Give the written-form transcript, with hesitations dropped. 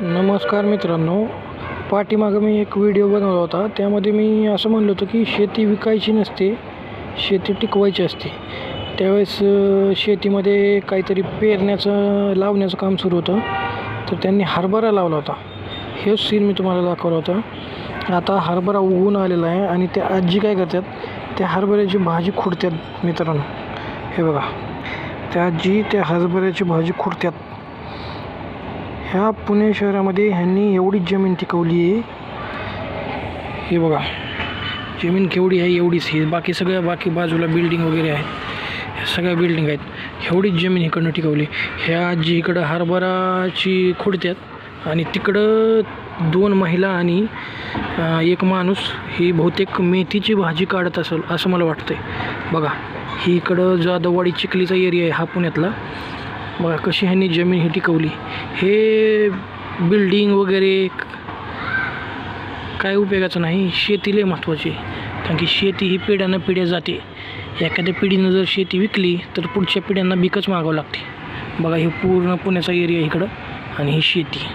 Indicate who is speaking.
Speaker 1: नमस्कार मित्रांनो, पाठीमागं मी एक व्हिडिओ बनवला होता. त्यामध्ये मी असं म्हणलं होतं की शेती विकायची नसते, शेती टिकवायची असते. त्यावेळेस शेतीमध्ये काहीतरी लावण्याचं काम सुरू होतं. तर त्यांनी हरभरा लावला होता. हेच सीन मी तुम्हाला दाखवला होता. आता हरभरा उगवून आलेला आहे आणि त्या आजी काय करतात, त्या हरभऱ्याची भाजी खुडतात मित्रांनो. हे बघा, त्या आजी त्या हरभऱ्याची भाजी खुडतात. ह्या पुणे शहरामध्ये ह्यांनी एवढीच जमीन टिकवली आहे. हे बघा, जमीन केवढी आहे एवढीच. ही बाकी बाजूला बिल्डिंग वगैरे आहेत, सगळ्या बिल्डिंग आहेत. एवढीच जमीन इकडनं टिकवली. ह्या आजी इकडं हरभराची खुडतात आणि तिकडं 2 महिला आणि एक माणूस ही बहुतेक मेथीची भाजी काढत असेल असं मला वाटतं आहे. बघा, ही इकडं जाधववाडी चिखलीचा एरिया आहे हा पुण्यातला. बघा कशी ह्यांनी जमीन ही टिकवली. हे बिल्डिंग वगैरे काय उपयोगाचं नाही. शेती लय महत्त्वाची, कारण की शेती ही पिढ्यानं पिढ्या जाते. एखाद्या पिढीनं जर शेती विकली तर पुढच्या पिढ्यांना बिकच मागावं लागते. बघा, हे पूर्ण पुण्याचा एरिया इकडं आणि ही शेती.